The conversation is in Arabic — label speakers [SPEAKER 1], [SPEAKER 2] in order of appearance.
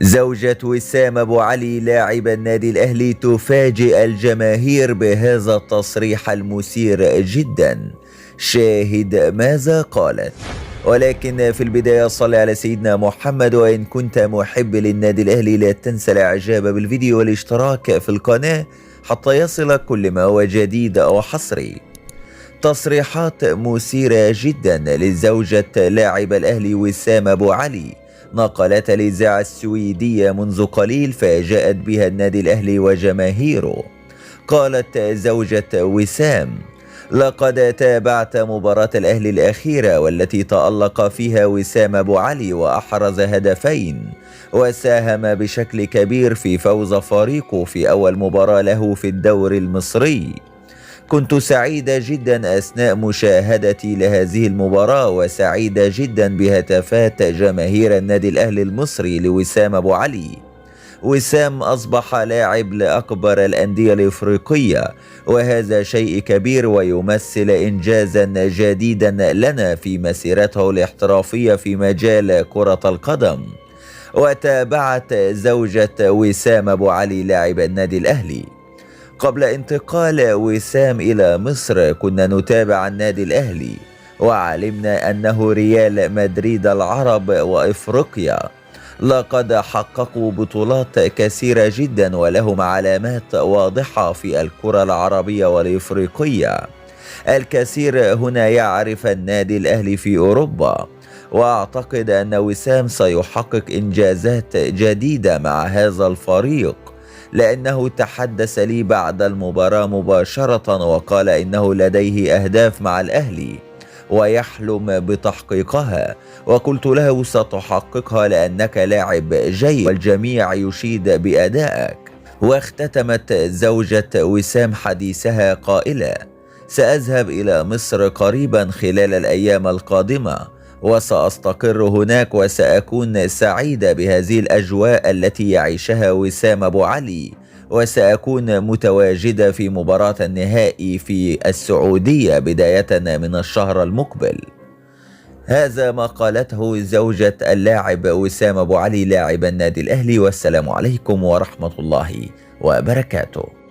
[SPEAKER 1] زوجة وسام أبو علي لاعب النادي الأهلي تفاجئ الجماهير بهذا التصريح المثير جدا. شاهد ماذا قالت. ولكن في البداية صل على سيدنا محمد، وإن كنت محب للنادي الأهلي لا تنسى الإعجاب بالفيديو والاشتراك في القناة حتى يصلك كل ما هو جديد وحصري. تصريحات مثيرة جدا لزوجة لاعب الأهلي وسام أبو علي نقلت الإذاعة السويدية منذ قليل، فاجأت بها النادي الأهلي وجماهيره. قالت زوجة وسام: لقد تابعت مباراة الأهلي الأخيرة والتي تألق فيها وسام أبو علي وأحرز هدفين، وساهم بشكل كبير في فوز فريقه في أول مباراة له في الدوري المصري. كنت سعيدة جدا أثناء مشاهدتي لهذه المباراة، وسعيدة جدا بهتافات جماهير النادي الأهلي المصري لوسام أبو علي. وسام أصبح لاعب لأكبر الأندية الإفريقية، وهذا شيء كبير ويمثل إنجازا جديدا لنا في مسيرته الاحترافية في مجال كرة القدم. وتابعت زوجة وسام أبو علي لاعب النادي الأهلي: قبل انتقال وسام إلى مصر كنا نتابع النادي الأهلي، وعلمنا أنه ريال مدريد العرب وإفريقيا. لقد حققوا بطولات كثيرة جدا ولهم علامات واضحة في الكرة العربية والإفريقية. الكثير هنا يعرف النادي الأهلي في أوروبا، وأعتقد أن وسام سيحقق إنجازات جديدة مع هذا الفريق، لأنه تحدث لي بعد المباراة مباشرة وقال إنه لديه أهداف مع الأهلي ويحلم بتحقيقها، وقلت له ستحققها لأنك لاعب جيد والجميع يشيد بأدائك. واختتمت زوجة وسام حديثها قائلة: سأذهب إلى مصر قريبا خلال الأيام القادمة، وسأستقر هناك، وسأكون سعيدة بهذه الأجواء التي يعيشها وسام أبو علي، وسأكون متواجدة في مباراة النهائي في السعودية بداية من الشهر المقبل. هذا ما قالته زوجة اللاعب وسام أبو علي لاعب النادي الأهلي، والسلام عليكم ورحمة الله وبركاته.